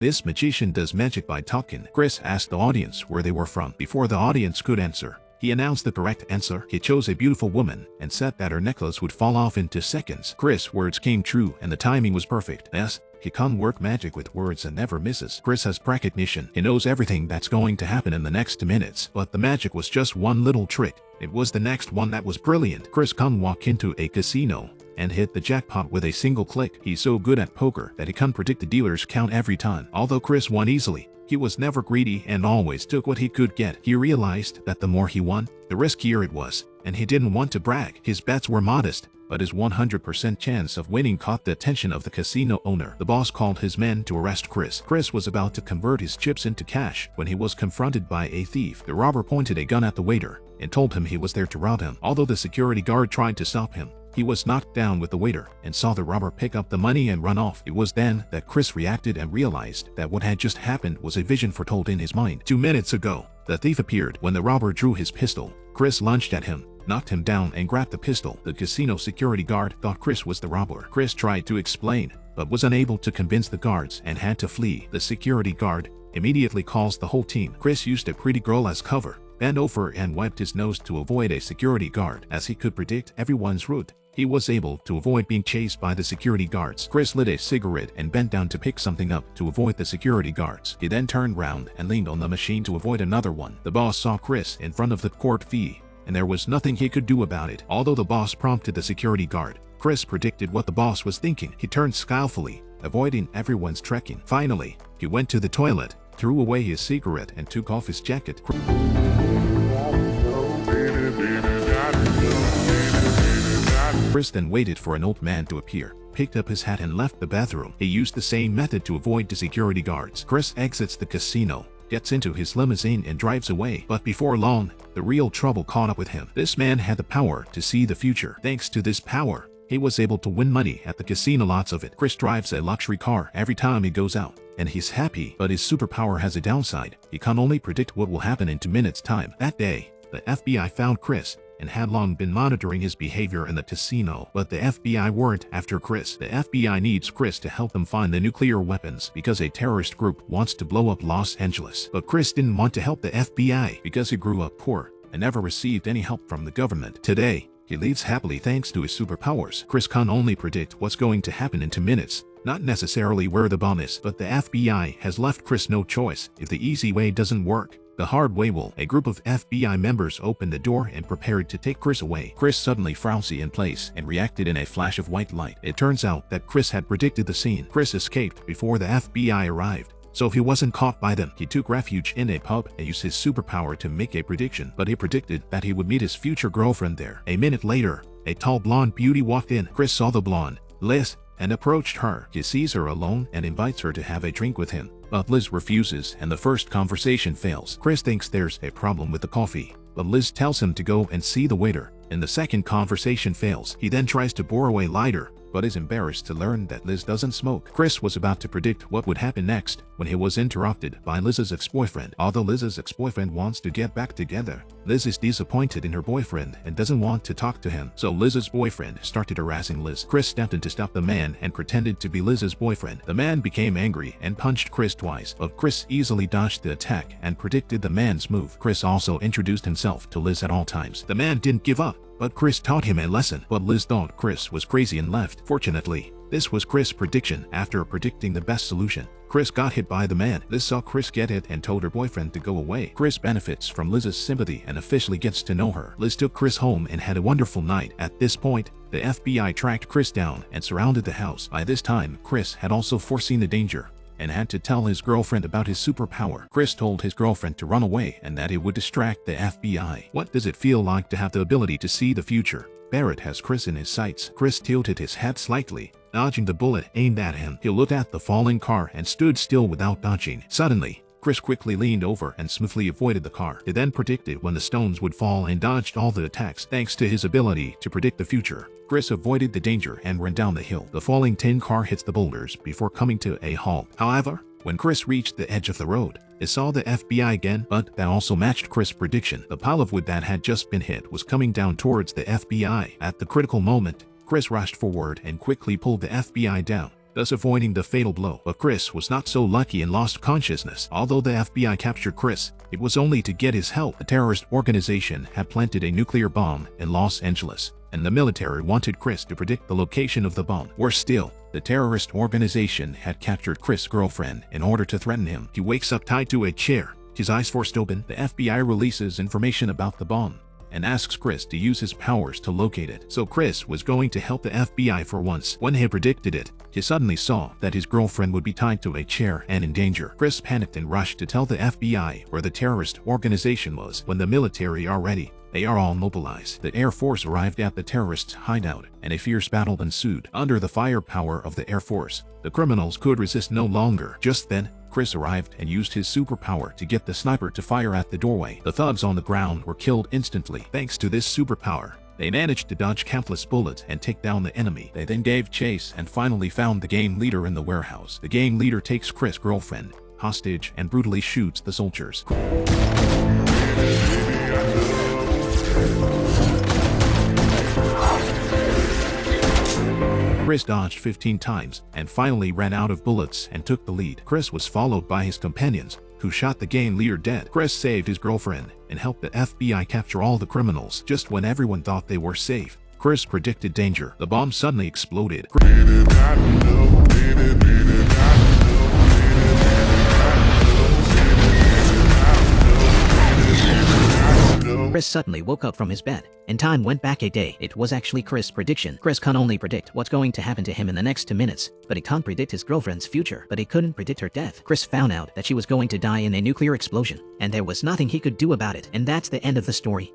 This magician does magic by talking. Cris asked the audience where they were from. Before the audience could answer, he announced the correct answer. He chose a beautiful woman and said that her necklace would fall off into seconds. Cris' words came true and the timing was perfect. Yes, he can work magic with words and never misses. Cris has precognition. He knows everything that's going to happen in the next 2 minutes. But the magic was just one little trick. It was the next one that was brilliant. Cris can walk into a casino and hit the jackpot with a single click. He's so good at poker that he can predict the dealer's count every time. Although Cris won easily, he was never greedy and always took what he could get. He realized that the more he won, the riskier it was, and he didn't want to brag. His bets were modest, but his 100% chance of winning caught the attention of the casino owner. The boss called his men to arrest Cris. Cris was about to convert his chips into cash when he was confronted by a thief. The robber pointed a gun at the waiter and told him he was there to rob him. Although the security guard tried to stop him, he was knocked down with the waiter and saw the robber pick up the money and run off. It was then that Cris reacted and realized that what had just happened was a vision foretold in his mind. 2 minutes ago, the thief appeared when the robber drew his pistol. Cris lunged at him, knocked him down and grabbed the pistol. The casino security guard thought Cris was the robber. Cris tried to explain, but was unable to convince the guards and had to flee. The security guard immediately calls the whole team. Cris used a pretty girl as cover, bent over and wiped his nose to avoid a security guard. As he could predict everyone's route, he was able to avoid being chased by the security guards. Cris lit a cigarette and bent down to pick something up to avoid the security guards. He then turned round and leaned on the machine to avoid another one. The boss saw Cris in front of the court fee, and there was nothing he could do about it. Although the boss prompted the security guard, Cris predicted what the boss was thinking. He turned skillfully, avoiding everyone's trekking. Finally, he went to the toilet, threw away his cigarette and took off his jacket. Cris then waited for an old man to appear, picked up his hat and left the bathroom. He used the same method to avoid the security guards. Cris exits the casino, gets into his limousine and drives away. But before long, the real trouble caught up with him. This man had the power to see the future. Thanks to this power, he was able to win money at the casino, lots of it. Cris drives a luxury car every time he goes out, and he's happy. But his superpower has a downside. He can only predict what will happen in 2 minutes' time. That day, the FBI found Cris and had long been monitoring his behavior in the casino. But the FBI weren't after Cris. The FBI needs Cris to help them find the nuclear weapons because a terrorist group wants to blow up Los Angeles. But Cris didn't want to help the FBI because he grew up poor and never received any help from the government. Today, he lives happily thanks to his superpowers. Cris can only predict what's going to happen in 2 minutes, not necessarily where the bomb is. But the FBI has left Cris no choice. If the easy way doesn't work, the hard way will. A group of FBI members opened the door and prepared to take Cris away. Cris suddenly frozen in place and reacted in a flash of white light. It turns out that Cris had predicted the scene. Cris escaped before the FBI arrived, so he wasn't caught by them. He took refuge in a pub and used his superpower to make a prediction. But he predicted that he would meet his future girlfriend there. A minute later, a tall blonde beauty walked in. Cris saw the blonde, Liz, and approached her. He sees her alone and invites her to have a drink with him. But Liz refuses and the first conversation fails. Cris thinks there's a problem with the coffee, but Liz tells him to go and see the waiter, and the second conversation fails. He then tries to borrow a lighter, but is embarrassed to learn that Liz doesn't smoke. Cris was about to predict what would happen next when he was interrupted by Liz's ex-boyfriend. Although Liz's ex-boyfriend wants to get back together, Liz is disappointed in her boyfriend and doesn't want to talk to him. So Liz's boyfriend started harassing Liz. Cris stepped in to stop the man and pretended to be Liz's boyfriend. The man became angry and punched Cris twice, but Cris easily dodged the attack and predicted the man's move. Cris also introduced himself to Liz at all times. The man didn't give up, but Cris taught him a lesson. But Liz thought Cris was crazy and left. Fortunately, this was Cris' prediction. After predicting the best solution, Cris got hit by the man. Liz saw Cris get hit and told her boyfriend to go away. Cris benefits from Liz's sympathy and officially gets to know her. Liz took Cris home and had a wonderful night. At this point, the FBI tracked Cris down and surrounded the house. By this time, Cris had also foreseen the danger and had to tell his girlfriend about his superpower. Cris told his girlfriend to run away and that it would distract the FBI. What does it feel like to have the ability to see the future? Barrett has Cris in his sights. Cris tilted his head slightly, dodging the bullet aimed at him. He looked at the falling car and stood still without dodging. Suddenly, Cris quickly leaned over and smoothly avoided the car. He then predicted when the stones would fall and dodged all the attacks. Thanks to his ability to predict the future, Cris avoided the danger and ran down the hill. The falling tin car hits the boulders before coming to a halt. However, when Cris reached the edge of the road, he saw the FBI again, but that also matched Cris' prediction. The pile of wood that had just been hit was coming down towards the FBI. At the critical moment, Cris rushed forward and quickly pulled the FBI down. thus avoiding the fatal blow. But Cris was not so lucky and lost consciousness. Although the FBI captured Cris, it was only to get his help. The terrorist organization had planted a nuclear bomb in Los Angeles, and the military wanted Cris to predict the location of the bomb. Worse still, the terrorist organization had captured Cris' girlfriend in order to threaten him. He wakes up tied to a chair, his eyes forced open. The FBI releases information about the bomb and asks Cris to use his powers to locate it. So Cris was going to help the FBI for once. When he predicted it, he suddenly saw that his girlfriend would be tied to a chair and in danger. Cris panicked and rushed to tell the FBI where the terrorist organization was. When the military are ready, they are all mobilized. The Air Force arrived at the terrorists' hideout, and a fierce battle ensued. Under the firepower of the Air Force, the criminals could resist no longer. Just then, Cris arrived and used his superpower to get the sniper to fire at the doorway. The thugs on the ground were killed instantly. Thanks to this superpower, they managed to dodge countless bullets and take down the enemy. They then gave chase and finally found the gang leader in the warehouse. The gang leader takes Cris' girlfriend hostage and brutally shoots the soldiers. Cris dodged 15 times and finally ran out of bullets and took the lead. Cris was followed by his companions, who shot the gang leader dead. Cris saved his girlfriend and helped the FBI capture all the criminals. Just when everyone thought they were safe, Cris predicted danger. The bomb suddenly exploded. Cris suddenly woke up from his bed, and time went back a day. It was actually Cris' prediction. Cris can only predict what's going to happen to him in the next 2 minutes, but he can't predict his girlfriend's future. But he couldn't predict her death. Cris found out that she was going to die in a nuclear explosion, and there was nothing he could do about it. And that's the end of the story.